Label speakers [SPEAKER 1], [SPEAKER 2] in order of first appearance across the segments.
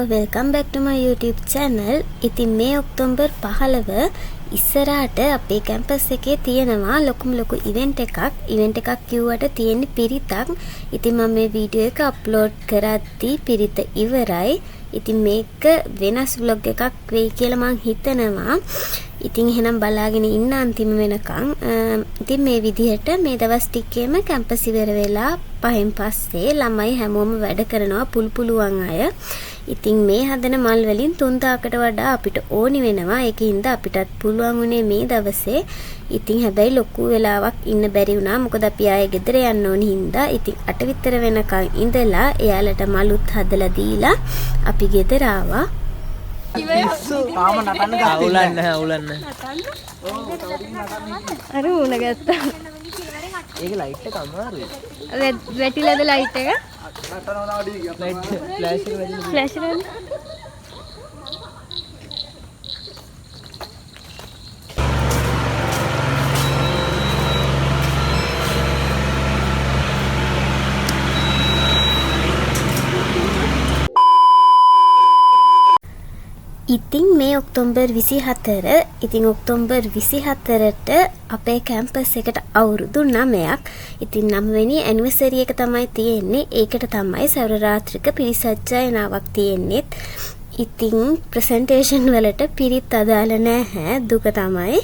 [SPEAKER 1] welcome back to my YouTube channel. ඉතින් මේ October 15 ඉස්සරහට අපේ කැම්පස් එකේ තියෙනවා ලොකු ඉවෙන්ට් එකක්. ඉවෙන්ට් එකක් කිව්වට තියෙන්නේ පිරිතක්. ඉතින් මම මේ වීඩියෝ එක අප්ලෝඩ් කරද්දී පිරිත ඉවරයි. ඉතින් මේක වෙනස් vlog එකක් වෙයි කියලා මං හිතනවා. ඉතින් එහෙනම් බලාගෙන ඉන්න අන්තිම වෙනකන්. ඉතින් මේ විදිහට මේ දවස් ටිකේම කැම්පස් ඉවර වෙලා පහෙන් පස්සේ ළමයි හැමෝම වැඩ කරනවා පුළුවන් අය. ඉතින් මේ හදන මල් වලින් 3000කට වඩා අපිට ඕනි වෙනවා. ඒකින්ද අපිටත් පුළුවන් උනේ මේ දවසේ. ඉතින් හැබැයි ලොකු වෙලාවක් ඉන්න බැරි වුණා. මොකද අපි ආයේ ගෙදර යන්න ඕනි හින්දා. ඉතින් 8 විතර වෙනකන් ඉඳලා එයාලට මලුත් හදලා දීලා අපි ගෙදර ආවා.
[SPEAKER 2] අර උණ ගත්තා.
[SPEAKER 3] ඒක ලයිට් එක අමාරුයි.
[SPEAKER 2] වැටිලාද ලයිට් එක? ෆ්ලෑෂ් එක
[SPEAKER 1] ඉතින් මේ ඔක්තෝබර් 24 ඉතින් ඔක්තෝබර් 24ට අපේ කැම්පස් එකට අවුරුදු 9ක්. ඉතින් 9 වෙනි ඇනිවර්සරි එක තමයි තියෙන්නේ. ඒකට තමයි සවර රාත්‍රික පිරිසජ්ජායනාවක් තියෙන්නේ. ඉතින් ප්‍රසන්ටේෂන් වලට පිරිත් අදාළ නැහැ. දුක තමයි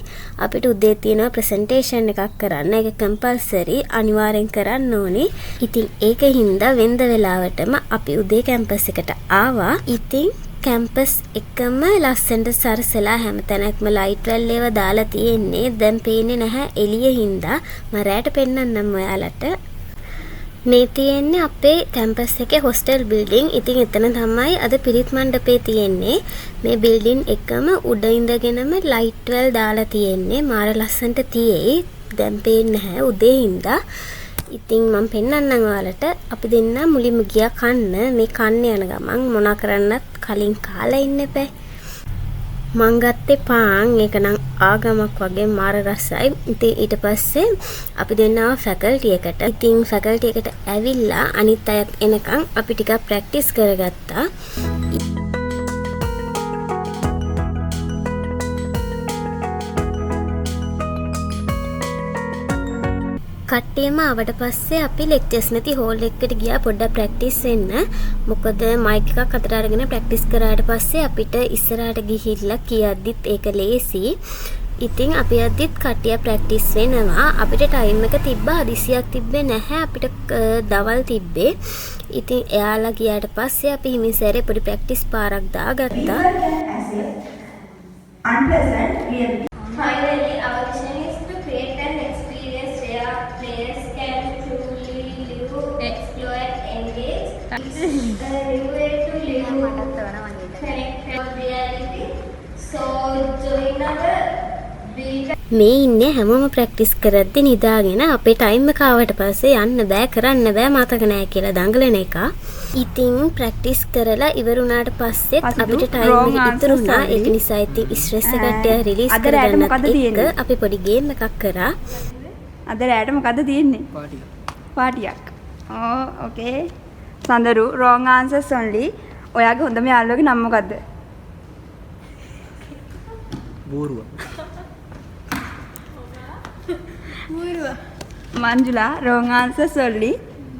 [SPEAKER 1] අපිට උදේ තියෙනවා ප්‍රසන්ටේෂන් එකක් කරන්න. ඒක කම්පල්සරි අනිවාර්යෙන් කරන්න ඕනේ. ඉතින් ඒකින්ද වෙන්ද වෙලාවටම අපි උදේ කැම්පස් එකට ආවා. ඉතින් කැම්පස් එකම ලස්සනට සරසලා හැමතැනක්ම ලයිට් වල ඒවා දාලා තියෙන්නේ. දැන් පේන්නේ නැහැ එළිය හින්දා. මම රැට පෙන්නන්නම් ඔයාලට. මේ තියෙන්නේ අපේ කැම්පස් එකේ හොස්ටල් බිල්ඩින්. ඉතින් එතන තමයි අද පිරිත් මණ්ඩපේ තියෙන්නේ. මේ බිල්ඩින් එකම උඩ ඉඳගෙනම ලයිට් වල දාලා තියෙන්නේ. මාර ලස්සනට තියෙයි. දැන් පේන්නේ නැහැ උදේ හින්දා. ඉතින් මම පෙන්නන්නම් ඔයාලට. අපි දෙන්න මුලින්ම ගියා කන්න. මේ කන්න යන ගමන් මොනා කරන්නත් කලින් කාලා ඉන්න එපා. මං ගත්තේ පාන්. ඒක නම් ආගමක් වගේ මාර රසයි. ඉතින් ඊට පස්සේ අපි දෙන්නා ෆැකල්ටි එකට. ඉතින් ෆැකල්ටි එකට ඇවිල්ලා අනිත් අයත් එනකන් අපි ටිකක් ප්‍රැක්ටිස් කරගත්තා. කට්ටියම ආවට පස්සේ අපි ලෙක්චර්ස් නැති හෝල් එකකට ගියා පොඩ්ඩක් ප්‍රැක්ටිස් වෙන්න. මොකද මයික් එකක් අතට අරගෙන ප්‍රැක්ටිස් කරාට පස්සේ අපිට ඉස්සරහට ගිහිල්ලා කියද්දිත් ඒක ලේසි. ඉතින් අපි යද්දිත් කට්ටිය ප්‍රැක්ටිස් වෙනවා. අපිට ටයිම් එක තිබ්බා හදිසියක් තිබ්බේ නැහැ. අපිට දවල් තිබ්බේ. ඉතින් එයාලා ගියාට පස්සේ අපි හිමිසෑරේ පොඩි ප්‍රැක්ටිස් පාරක් දාගත්තා.
[SPEAKER 4] Finally, our mission is to create an experience where players can truly live, explore, engage. It's a new way to live, connect with reality. So, join our beta.
[SPEAKER 1] මේ ඉන්නේ හැමෝම ප්‍රැක්ටිස් කරද්දි නිදාගෙන අපේ ටයිම් එක ආවට පස්සේ යන්න බෑ කරන්න බෑ මතක නෑ කියලා දඟලන එක. ඉතින් ප්‍රැක්ටිස් කරලා ඉවර වුණාට පස්සෙත් අපිට ටයිම් එක ඉතුරු වුණා. ඒක නිසා ඉතින් ස්ට්‍රෙස් එකට රිලීස් කරගන්නත් එක්ක අපි පොඩි ගේම් එකක් කරා.
[SPEAKER 2] අද රැට මොකද්ද තියෙන්නේ? පාටියක්. ඕකේ. සඳරු wrong answers only. ඔයාගේ හොඳම යාළුවගේ නම මොකද්ද?
[SPEAKER 3] බෝරුව.
[SPEAKER 2] Manjula wrong answers only.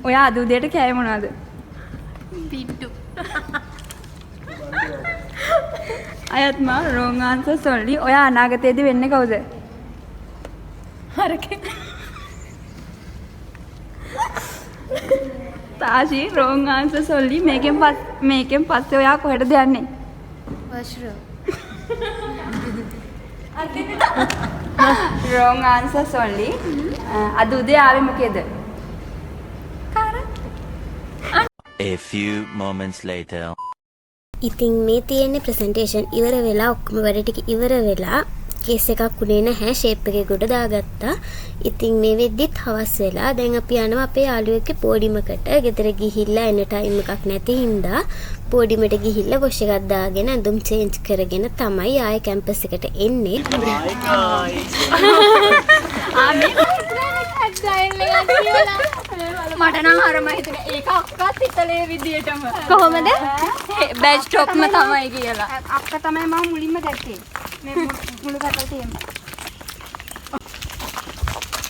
[SPEAKER 2] ඔයා අද උදේට කෑවේ මොනවද?
[SPEAKER 4] Pintu.
[SPEAKER 2] අයත්ම wrong answers only. ඔයා අනාගතයේදී වෙන්නේ කවුද?
[SPEAKER 4] හරකෙක්.
[SPEAKER 2] තාෂි wrong answers only. මේකෙන් පස්සේ ඔයා කොහෙටද යන්නේ?
[SPEAKER 4] Washroom.
[SPEAKER 2] wrong answers only. අද උදේ ආවේ මොකේද?
[SPEAKER 5] A few moments later.
[SPEAKER 1] ඉතින් මේ තියෙන්නේ ප්‍රසන්ටේෂන් ඉවර වෙලා ඔක්කොම වැඩ ටික ඉවර වෙලා කේස් එකක් උනේ නැහැ ෂේප් එකේ ගොඩ දාගත්තා. ඉතින් මේ වෙද්දිත් හවස් වෙලා දැන් අපි යනවා අපේ යාළුවෙක්ගේ පොඩිමකට. ගෙදර ගිහිල්ලා එන ටයිම් එකක් නැති හින්දා පොඩිමට ගිහිල්ලා වොෂ් එකක් දාගෙන ඇඳුම් චේන්ජ් කරගෙන තමයි ආයේ කැම්පස් එකට එන්නේ.
[SPEAKER 4] Style
[SPEAKER 2] මට නම් අරම හිතුනේ ඒක අක්කත් හිතලේ විදියටම.
[SPEAKER 1] කොහොමද?
[SPEAKER 2] බෑජ් ටොප්ම තමයි කියලා. අක්කා තමයි මම මුලින්ම දැක්කේ. මේ මුළු කටේම.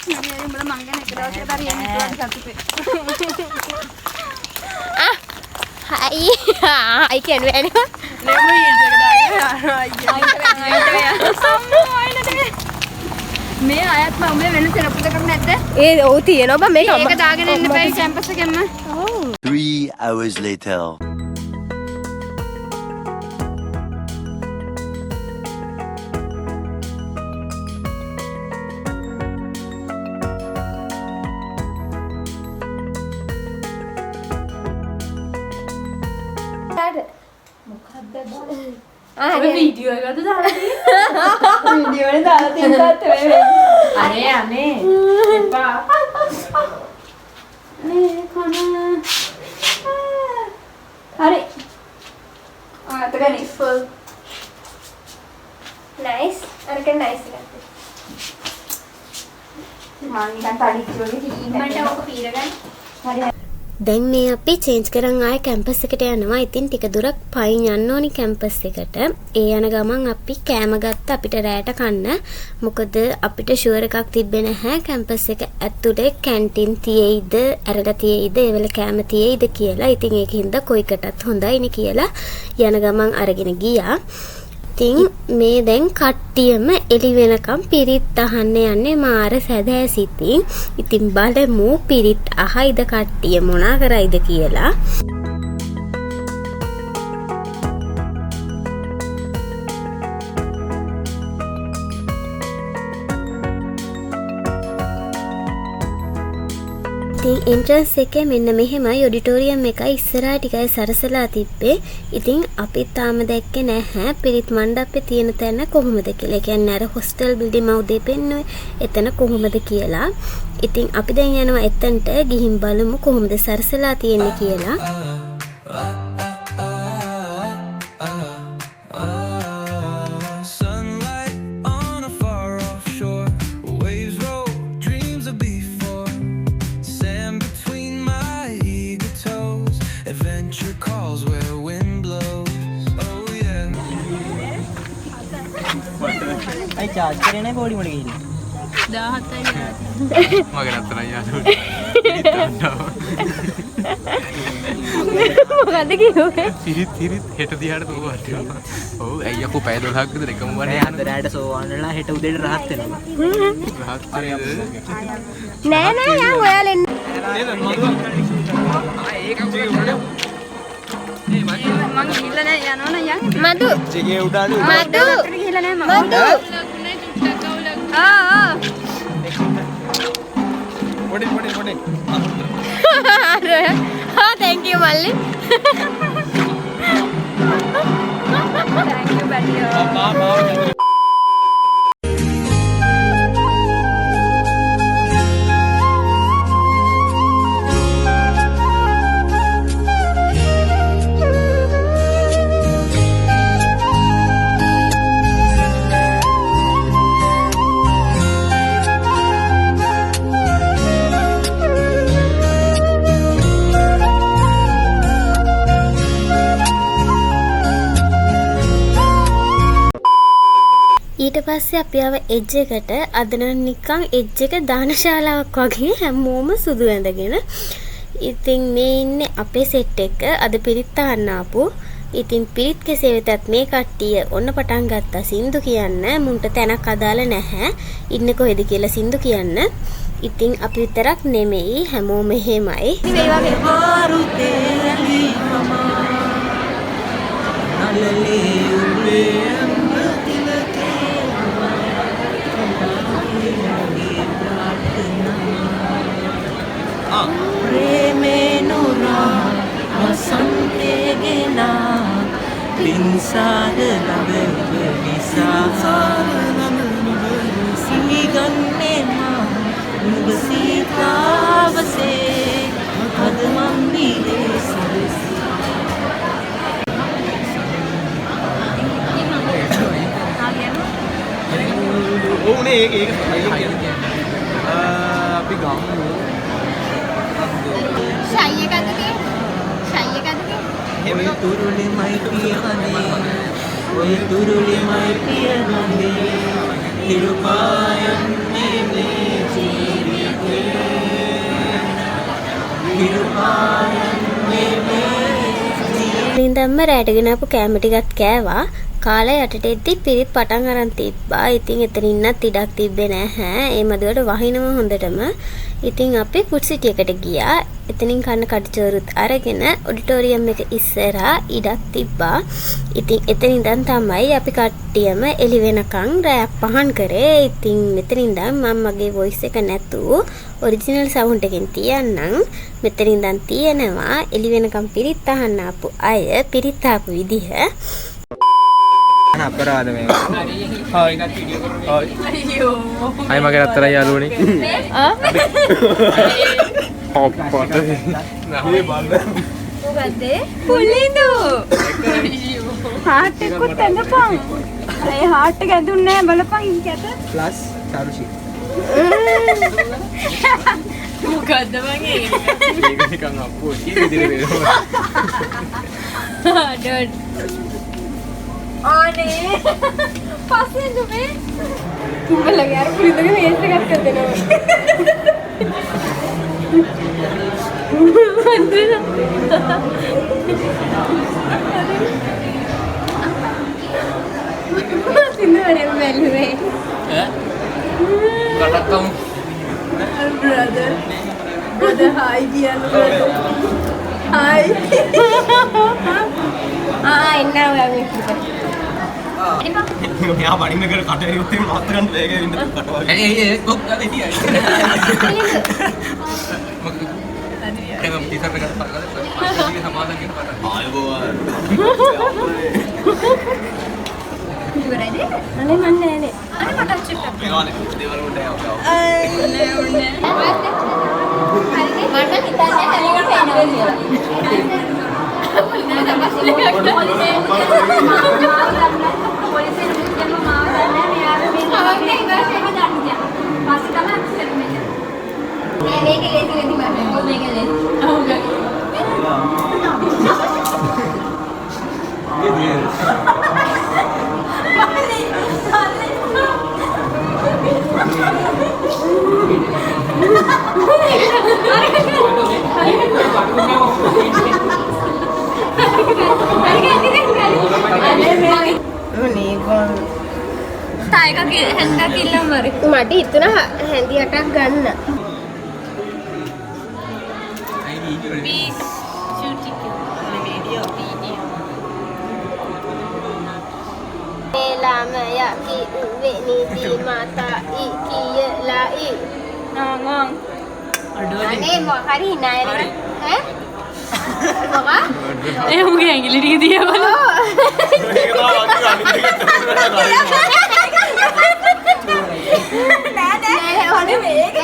[SPEAKER 2] මම උඹලා මං ගැන එක දවසකට හරි යන්නේ කියලා සතුටුයි.
[SPEAKER 1] හයි. අයි කියන්නේ නේද?
[SPEAKER 2] නෙමෙයි ඉල්ලක දාගෙන මේ අයත් මම වෙන සෙනපු දෙකක් නැද්ද?
[SPEAKER 1] ඒ ඔව් තියෙනවා බා මේක
[SPEAKER 2] ඒක දාගෙන ඉන්න බෑ කැම්පස් එකෙන්ම.
[SPEAKER 5] 3 hours later.
[SPEAKER 2] වීඩියෝ එකද දාලා තියෙන්නේ? වීඩියෝ එකේ දාලා තියෙනත් අනේ අනේ එපා. නේ කන. හරි. අතගනි ෆුල්.
[SPEAKER 1] නයිස්. අරක නයිස් එකක්.
[SPEAKER 2] මම නිකන් තඩිච්ච වගේ කිව්වේ.
[SPEAKER 4] මට ඔක පීරගන්න.
[SPEAKER 2] හරි.
[SPEAKER 1] දැන් මේ අපි චේන්ජ් කරන් ආයේ කැම්පස් එකට යනවා. ඉතින් ටික දුරක් පයින් යන්න ඕනි කැම්පස් එකට. ඒ යන ගමන් අපි කෑම ගත්ත අපිට රැයට කන්න. මොකද අපිට ෂුවර් එකක් තිබ්බේ නැහැ කැම්පස් එක ඇතුලේ කැන්ටින් තියෙයිද, ඇරලා තියෙයිද, ඒ වෙල කෑම තියෙයිද කියලා. ඉතින් ඒකින්ද කොයිකටත් හොඳයිනේ කියලා යන ගමන් අරගෙන ගියා. ඉතින් මේ දැන් කට්ටියම එළි වෙනකම් පිරිත් අහන්න යන්නේ මාර සැදෑ සිතින්. ඉතින් බලමු පිරිත් අහයිද කට්ටිය මොනා කරයිද කියලා. ඉතින් එන්ට්‍රන්ස් එකේ මෙන්න මෙහෙමයි ඔඩිටෝරියම් එකයි ඉස්සරහා ටිකයි සරසලා තිබ්බේ. ඉතින් අපි තාම දැක්කේ නැහැ පිරිත් මණ්ඩපේ තියෙන තැන කොහොමද කියලා. ඒ කියන්නේ අර හොස්ටල් බිල්ඩින් මවුදේ පෙන්නුවේ එතන කොහොමද කියලා. ඉතින් අපි දැන් යනවා එතනට ගිහින් බලමු කොහොමද සරසලා තියෙන්නේ කියලා.
[SPEAKER 3] අයි චාර්ජ් කරේ නැහැ බෝඩි මොඩ ගිහින්
[SPEAKER 6] 17යි මගේ නතරයි යාළුවෝ
[SPEAKER 1] මොකද කිව්වේ?
[SPEAKER 6] තිරිත් හෙට දිහාට දුව වටේනවා. ඔව් ඇයි අපෝ පැය 12ක් විතර එකම වරේ
[SPEAKER 3] හන්ද රැට සෝවන් වෙලා හෙට උදේට රහත් වෙනවා.
[SPEAKER 6] රහත් හරියද?
[SPEAKER 1] නෑ නෑ යන් ඔයාලා එන්න.
[SPEAKER 2] මං ගිහිල්ලා නෑ යනවනම් යන්.
[SPEAKER 1] මදු
[SPEAKER 3] ජිගේ උඩාලු
[SPEAKER 1] මදු
[SPEAKER 2] ගිහිල්ලා නෑ මම.
[SPEAKER 1] මදු
[SPEAKER 3] පොඩි
[SPEAKER 1] thank you මල්ලි.
[SPEAKER 2] Thank you බඩියෝ.
[SPEAKER 1] ඊට පස්සේ අපි ආව එජ් එකට. අද නම් නිකන් එජ් එක දානශාලාවක් වගේ හැමෝම සුදු ඇඳගෙන. ඉතින් මේ ඉන්නේ අපේ සෙට් එක. අද පිරිත් අහන්න ආපු. ඉතින් පිරිත් කෙසේ වෙතත් මේ කට්ටිය ඔන්න පටන් ගත්තා සින්දු කියන්න. මුන්ට තැනක් අදාළ නැහැ. ඉන්නේ කොහෙද කියලා සින්දු කියන්න. ඉතින් අපි විතරක් නෙමෙයි හැමෝම එහෙමයි.
[SPEAKER 2] මේ වගේ
[SPEAKER 7] පින්සාර ලබව නිසා සිහිගන්නේ මා නුඹ සීතාවසේ අද මන් දීලේ සරසි
[SPEAKER 3] ඕනේ ඒක තමයි කියන්නේ. අපි ගමු
[SPEAKER 4] ෂයි එකද ෂයි එකද
[SPEAKER 3] ඔය තුරුලි මයි පියවනේ ඔය තුරුලි මයි පියවනේ හිරුපායන්නේ මේ ජීවිතේ හිරුපායන්නේ
[SPEAKER 1] ඉඳන්ම රැට ගෙනාපු කෑම ටිකත් කෑවා. කාලා යටට එද්දි පිරිත් පටන් අරන් තිබ්බා. ඉතින් එතන ඉන්නත් ඉඩක් තිබ්බේ නැහැ. ඒ මදුවට වහිනම හොඳටම. ඉතින් අපි ෆුඩ් සිටි එකට ගියා. එතනින් කන්න කඩචෝරුත් අරගෙන ඔඩිටෝරියම් එක ඉස්සරහා ඉඩක් තිබ්බා. ඉතින් එතන ඉඳන් තමයි අපි කට්ටියම එළි වෙනකන් රැයක් පහන් කරේ. ඉතින් මෙතන ඉඳන් මම මගේ වොයිස් එක නැතුව ඔරිජිනල් සවුන්ඩ් එකෙන් තියන්නම්. මෙතන ඉඳන් තියෙනවා එළි වෙනකන් පිරිත් අහන්න ආපු අය පිරිත් ආපු විදිහ.
[SPEAKER 3] අපරාධ මේ හායි හායි
[SPEAKER 6] අය මගේ රත්තරන් යාළුවනේ අප්පට
[SPEAKER 2] මොකද්ද පුලිඳු හાર્ට් එකකුත් ඇඳපන් ඒ හાર્ට් එක ඇඳුන්නේ නැහැ බලපන් ඉන්නකත
[SPEAKER 3] ප්ලස් චාරුෂි
[SPEAKER 2] මොකද්ද මගේ
[SPEAKER 6] ඒක නිකන් අප්පෝ කී විදිහට වෙනවා
[SPEAKER 2] ඩොට් ආනේ පස්සේ දුමේ උඹලගේ අර පුලිඳගේ මේස් එකක් කරදෙනවා සින්දුවනේ බැලුවේ
[SPEAKER 6] කටක්කම්
[SPEAKER 2] brother hi කියන්න hi එන්න ඔයා මේක
[SPEAKER 3] මෙයා වඩින්න කර කට ඉරුත්තේ මාත් ගන්න බෑග ඉන්න කටවල් ඒ කොක්කද හිටියයි මම ටීචර් එකට පරගල සමාදම් කරනවා ආයෝවා
[SPEAKER 2] ඉවරයිද අනේ මන් නෑනේ අනේ මට චෙක් කරන්න
[SPEAKER 3] මේවානේ දේවල් වලට යවලා
[SPEAKER 2] නෑ උන්නේ මට හිතන්නේ හැමෝම පේනවා කියලා මට හිතුණා හැන්දි 8ක් ගන්න. lamaya ki uwe ni di mata i කියලා i නං අනේ මොකරි නෑ ඈ මොකක්
[SPEAKER 8] ඒ උගේ ඇඟිලි ටික දිහා බලන්න
[SPEAKER 3] ඒක තමයි
[SPEAKER 2] නෑ නෑ ඔනේ මේක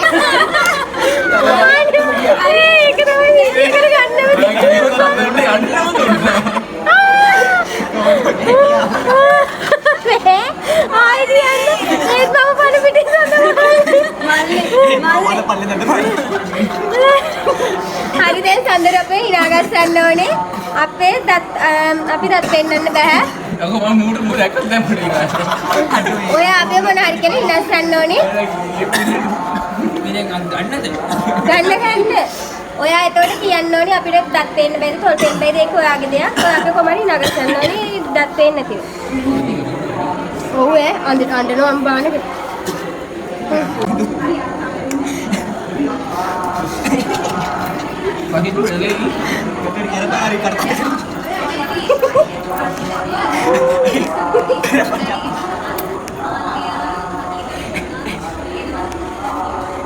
[SPEAKER 2] අरे ඒක තමයි මේක ගන්න ආයි දියන්නේ ඒ බව පණ පිටින් හරි දැන් සඳර අපේ hina ගස්සන්න ඕනේ අපේ අපි දත් පෙන්නන්න බෑ
[SPEAKER 6] අග මම මූට දැක්කත් දැන් පොඩි
[SPEAKER 2] ඔය අපේ මොන හරි කියලා ඉන්නස්සන්න ඕනේ ගන්න ඔයා එතකොට කියන්න ඕනේ අපිට දත් පෙන්න බැරි තොල් පෙන්න බැරි ඒක ඔයාගේ දෙයක් ඔයාගේ කොහමද hina ගස්සන්න ඕනේ දත් පෙන්න නැතිව ඔව් අඬනවා අම්බානක
[SPEAKER 6] Pagi tu lagi.
[SPEAKER 3] Kata dia tak hari kartu.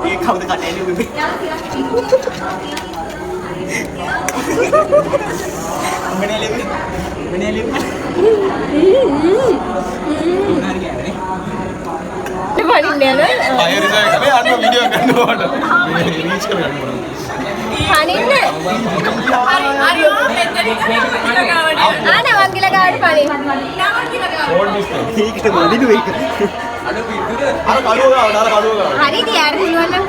[SPEAKER 3] Ini kau dekat ini bebe. Mana lagi? Mana lagi? Hari ni ada ni.
[SPEAKER 2] පනින්නද?
[SPEAKER 3] Air ni saya kami anu video kan dua ada. Reach kan dua.
[SPEAKER 2] පනින්න? හරි ආ නවංගිල ගාවට පනින්න.
[SPEAKER 3] Phone miss. ठीक है मारी दो एक. අර කඩුව ගාවට අර කඩුව ගාවට.
[SPEAKER 2] හරිද යාර පුළුවන් නම්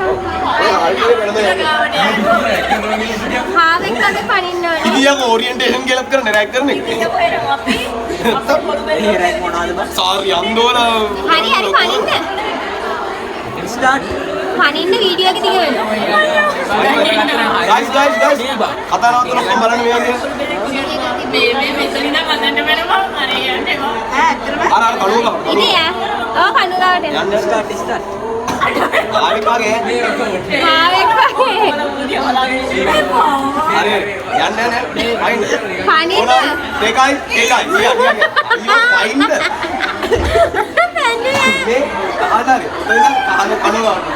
[SPEAKER 2] හාවෙක් වගේ පනින්න ඕනේ.
[SPEAKER 3] ඉතින් ඕරියන්ටේෂන් කියලා කරන්නේ රැක් කරන්නේ. රැක් මොනවද බං? සාරි අන්දෝල.
[SPEAKER 2] හරි පනින්න.
[SPEAKER 3] ස්ටාර්ට්.
[SPEAKER 2] පනින්න වීඩියෝ එක දිග වෙනවා.
[SPEAKER 3] ගයිස් කතා නවත්තලා මම බලන්න මෙයාගේ.
[SPEAKER 8] මේ මෙතන ඉඳන් අදන්න වෙනවා. අර යන්නේ මම.
[SPEAKER 3] අර කඩුව ගාවට.
[SPEAKER 2] ඉතින් යා. ඔව් කණු ගාවට එන්න.
[SPEAKER 3] යන්න ස්ටාර්ට්. ආවෙක් වගේ.
[SPEAKER 2] හාවෙක් වගේ.
[SPEAKER 3] හරි යන්න පයින්.
[SPEAKER 2] පනින්න.
[SPEAKER 3] දෙකයි යන්න. පයින්ද? මේ ආදාරේ. එතන කඩුව ගාවට.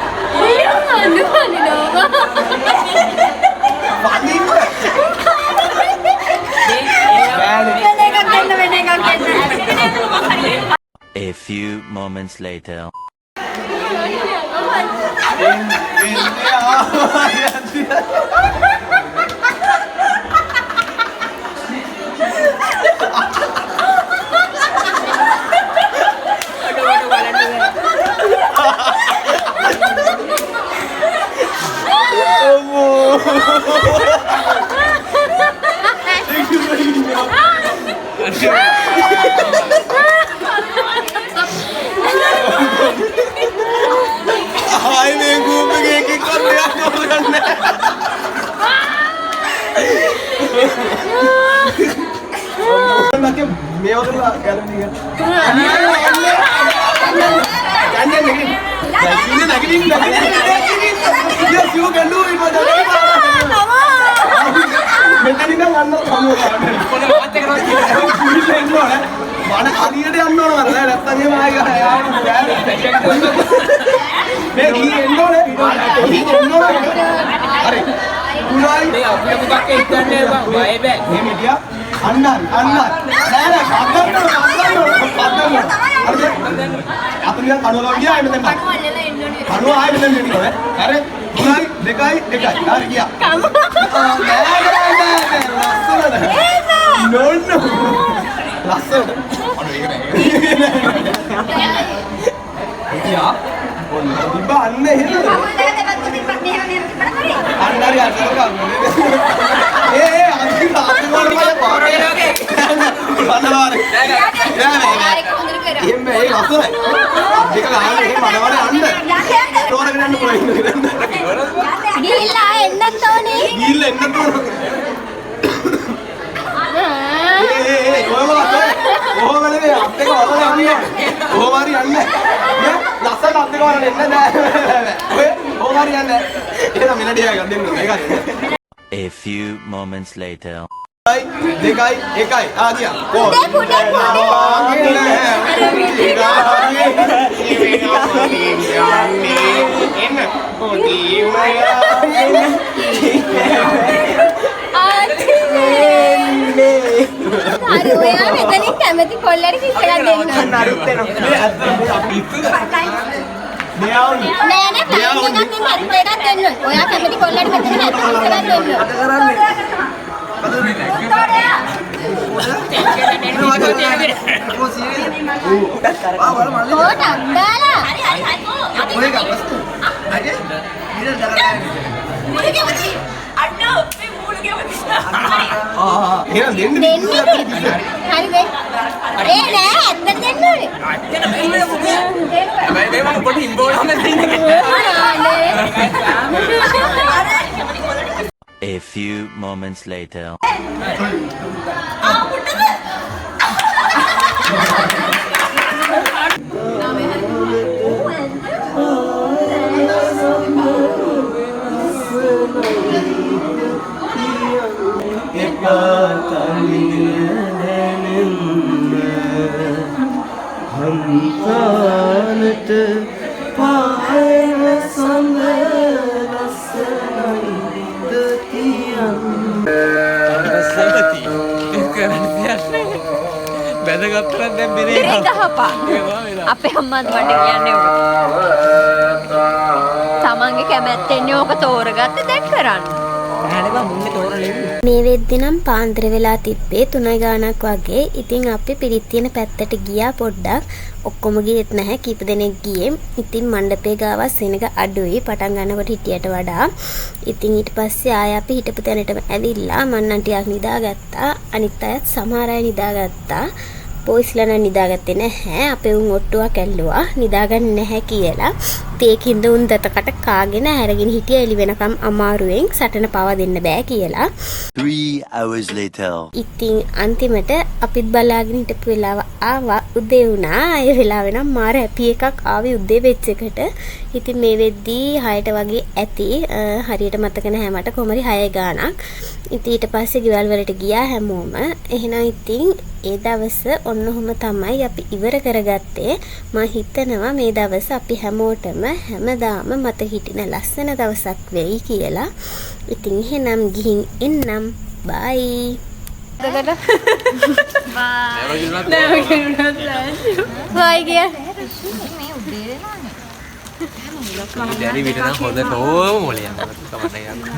[SPEAKER 5] A few moments later.
[SPEAKER 3] Ay, me gusta que correa corran. Nak me order gallery kan. Jangan lagi. Lagi. Dia siu kan lu ini pada. මෙතනින් නම් අන්න සමුව ගන්න. මොන වාත් එක කරන්නේ? කුලිලා එන්න ඕන. මන හරියට යන්න ඕන නේද? නැත්තම් එහෙම ආයෙ යාම බෑ. මේ ගිහින් එන්න ඕනේ. ගිහින් එන්න ඕනේ. හරි. කුලයි මේ අපේ මොකක් එක්කන්නේ බං. බය බෑ. එහෙම ගියා. අන්න නෑ කඩන්න. හරිද? අපිට කඩවල ගියා එන්න දැන්. කඩුව ආයෙ මෙතන එන්න ඕනේ. හරි. කුලයි දෙකයි. හරි ගියා. No. ලස්සන. ඉතියා. ඔන්න දිබා අන්න එහෙම. අන්න හරි අතට ගන්න. අන්තිම වල පාරේ වගේ. බලනවා. එම්බේ ඒ ලස්සනයි. දෙක ගහන්න එහෙම මනවනේ අන්න. තෝරගෙන යන්න පුළුවන්.
[SPEAKER 2] ගිහිල්ලා එන්නත් ඕනේ.
[SPEAKER 3] කොහොමද මේ අත් දෙක වලලා යන්නේ? කොහොම හරි යන්නේ. නේ? ලස්සන අත් දෙක වලලා එන්න බෑ. ඔය කොහොම හරි යන්නේ. එහෙනම් මෙලඩිය එකක් දෙන්න ඕනේ. ඒකයි.
[SPEAKER 5] A few moments later.
[SPEAKER 3] දෙකයි එකයි. ආ ගියා.
[SPEAKER 2] හරි ඔයා මෙතනින් කැමති කොල්ලට කිස් එකක් දෙන්න.
[SPEAKER 3] නරුත් වෙනවා. මේ අද්දර අපි මෙයාවනි.
[SPEAKER 2] නෑ තාම එකක් දෙන්න. ඔයා කැමති කොල්ලට මෙතන කිස් එකක් දෙන්න.
[SPEAKER 3] අද කරන්නේ.
[SPEAKER 2] ඕට අම්බාලා.
[SPEAKER 3] එහෙනම් දෙන්න.
[SPEAKER 2] හරිද? ඒ නෑ ඇත්තට දෙන්න ඕනේ.
[SPEAKER 6] හැබැයි මේ මම පොඩි ඉම්පෝර්ට්මන්ට්
[SPEAKER 5] A few moments later.
[SPEAKER 6] බැදගත්තනම් දැන් බෙරේ
[SPEAKER 8] ගහපා. අපේ අම්මත් මට කියන්නේ ඕක. තමන්ගේ කැමැත්තෙන් ඕක තෝරගත්ත දැන් කරන්න.
[SPEAKER 7] නෑනේ බං මුන්නේ තෝරලා
[SPEAKER 1] මේ වෙද්දි නම් පාන්දර වෙලා තිබ්බේ 3 ගාණක් වගේ. ඉතින් අපි පිරිත් තියෙන පැත්තට ගියා පොඩ්ඩක්. ඔක්කොම ගියෙත් නැහැ. කීප දෙනෙක් ගියේ. ඉතින් මණ්ඩපේ ගාව සෙනග අඩුයි පටන් ගන්නකොට හිටියට වඩා. ඉතින් ඊට පස්සේ ආය අපි හිටපු තැනටම ඇවිල්ලා මන්නම් ටිකක් නිදාගත්තා. අනිත් අයත් සමහර අය නිදාගත්තා. පොයිස්ලා නම් නිදාගත්තේ නැහැ. අපේ උන් ඔට්ටුවක් ඇල්ලුවා. නිදාගන්නේ නැහැ කියලා. ඒකින්ද උන් දතකට කාගෙන හැරගෙන හිටිය එළි වෙනකම් අමාරුවෙන් සටන පවා දෙන්න බෑ කියලා.
[SPEAKER 5] 3 hours later.
[SPEAKER 1] ඉතින් අන්තිමට අපිත් බලාගෙන හිටපු වෙලාව ආවා උදේ වුණා. ඒ වෙලාව නම් මාර හැපි එකක් ආවේ උදේ වෙච්ච එකට. ඉතින් මේ වෙද්දී 6ට වගේ ඇති. හරියට මතක නැහැ මට කොහමරි 6 ගාණක්. ඉතින් ඊට පස්සේ ගෙවල් වලට ගියා හැමෝම. එහෙනම් ඉතින් ඒ දවස ඔන්න ඔහොම තමයි අපි ඉවර කරගත්තේ. මම හිතනවා මේ දවස අපි හැමෝටම හැමදාම මතක හිටින ලස්සන දවසක් වෙයි කියලා. ඉතින් එහෙනම් ගිහින් එන්නම්. බයි.
[SPEAKER 2] බයි කිය.
[SPEAKER 6] දැරි විතර හොඳට ඕම මොලේ යනවා.